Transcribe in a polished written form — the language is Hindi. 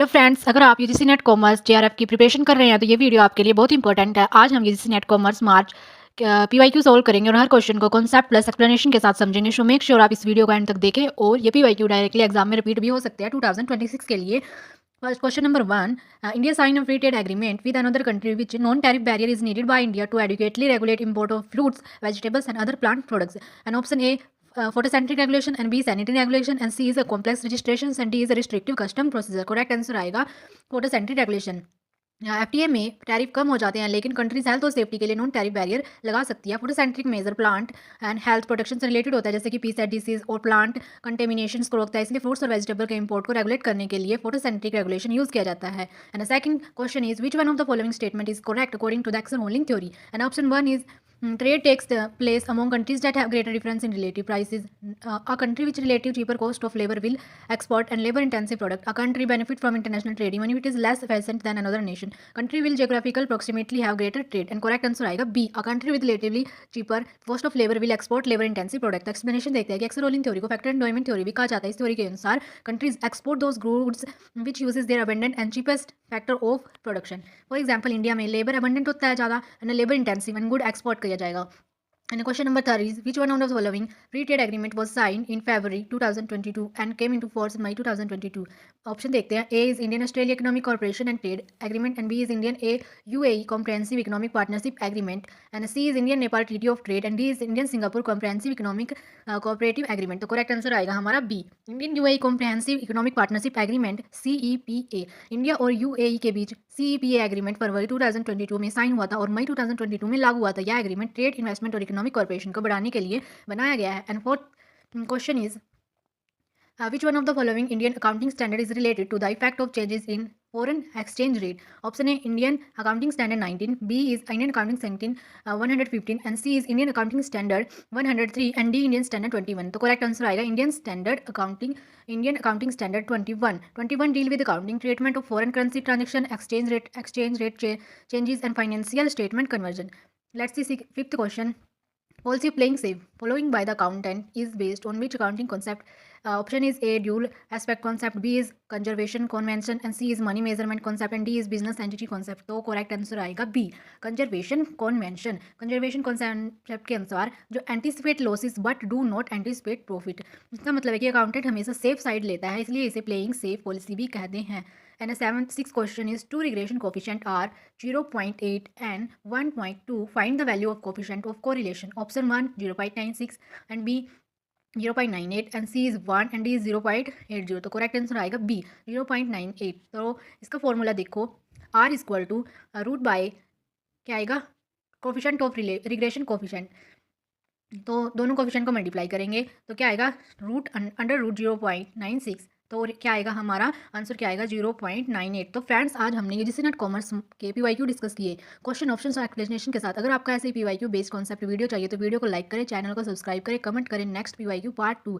तो फ्रेंड्स, अगर आप यूजीसी नेट कॉमर्स जेआरएफ की प्रिपरेशन कर रहे हैं तो ये वीडियो आपके लिए बहुत इंपॉर्टेंट है। आज हम यूजीसी नेट कॉमर्स मार्च पीवाईक्यू सॉल्व करेंगे और हर क्वेश्चन को कॉन्सेप्ट प्लस एक्सप्लेनेशन के साथ समझेंगे। सो मेक श्योर आप इस वीडियो को एंड तक देखें और ये पीवाईक्यू डायरेक्टली एग्जाम में रिपीट भी हो सकते हैं 2026 के लिए। First question number 1, India sign a free trade agreement with another country which non tariff barrier is needed by India to adequately regulate import of fruits vegetables and other plant products. And option A photocentric regulation and B sanitary regulation and C is a complex registrations and D is a restrictive custom procedure। Correct answer आएगा photocentric regulation। एफटीए में टैरिफ कम हो जाते हैं लेकिन कंट्रीज हेल्थ और सेफ्टी के लिए नॉन टैरिफ बैरियर लगा सकती है। फोटोसेंट्रिक measure plant and health protection से रिलेटेड होता है जैसे कि पीसेट डिसीज और प्लांट कंटेमिनेशन को रोकता है, इसलिए फ्रूट्स और वेजिटेबल के इंपोर्ट को रेगुलेट करने के लिए फोटोसेंट्रिक रेगुलेशन यूज किया जाता है। And second question is which one of the following statement is correct according to the Heckscher Ohlin theory. And option one is trade takes the place among countries that have greater difference in relative prices. A country with relative cheaper cost of labor will export and labor intensive product. A country benefit from international trade even if it is less efficient than another nation. Country will geographical proximately have greater trade. And correct answer आएगा B. A country with relatively cheaper cost of labor will export labor intensive product. Explanation देखते हैं कि एक्सल रोलिंग थ्योरी को फैक्टर एंडोमेंट थ्योरी भी कहा जाता है। इस थ्योरी के अनुसार countries export those goods which uses their abundant and cheapest factor of production. For example India में लेबर अबंडेंट होता है ज़्यादा and labour intensive and good export किया जाएगा। And question number 3 is which one of the following free trade agreement was signed in February 2022 and came into force in May 2022? Option देखते हैं। A is Indian Australia Economic Cooperation and Trade Agreement and B is Indian A UAE Comprehensive Economic Partnership Agreement and C is Indian Nepal Treaty of Trade and D is Indian Singapore Comprehensive Economic Cooperative Agreement। तो करेक्ट आंसर आएगा हमारा B, Indian UAE Comprehensive Economic Partnership Agreement CEPA। India और यूएई के बीच CEPA एग्रीमेंट फरवरी 2022 में साइन हुआ था और मई 2022 में लागू हुआ था। यह एग्रीमेंट ट्रेड इन्वेस्टमेंट और इकोनॉमिक कॉर्पोरेशन को बढ़ाने के लिए बनाया गया है। And fourth question is which one of the following Indian accounting standard is related to the effect of changes in foreign exchange rate? Option A Indian Accounting Standard 19, B is Indian Accounting Standard 115 and C is Indian Accounting Standard 103 and D Indian Standard 21। तो करेक्ट आंसर आएगा Indian Accounting Standard 21। 21 deal with accounting treatment of foreign currency transaction, exchange rate changes and financial statement conversion। Let's see fifth question। Policy of playing safe following by the accountant is based on which accounting concept? Option is A dual aspect concept, B is conservation convention and C is money measurement concept and D is business entity concept। तो करेक्ट आंसर आएगा B conservation convention. Conservation concept के अनुसार जो anticipate losses but do not anticipate profit, इसका मतलब है कि अकाउंटेंट हमेशा सेफ साइड लेता है, इसलिए इसे प्लेइंग सेफ पॉलिसी भी कहते हैं। And the sixth question is two regression coefficient are 0.8 and 1.2. Find the value of coefficient of correlation. Option 1 0.96 and B 0.98 and C is 1 and D is 0.80। तो करेक्ट आंसर आएगा B 0.98। तो इसका फॉर्मूला देखो R equal to root by क्या आएगा कोफिशेंट ऑफ रिग्रेशन कोफिशेंट, तो दोनों कोफिशेंट को मल्टीप्लाई करेंगे तो क्या आएगा रूट अंडर रूट 0.96। तो क्या आएगा हमारा आंसर क्या आएगा 0.98। तो फ्रेंड्स आज हमने यूजीसी नेट कॉमर्स के पीवाईक्यू डिस्कस किए क्वेश्चन ऑप्शन और एक्सप्लेनेशन के साथ। अगर आपका ऐसे पीवाईक्यू बेस्ड कॉन्सेप्ट वीडियो चाहिए तो वीडियो को लाइक करें, चैनल को सब्सक्राइब करें, कमेंट करें। Next PYQ part 2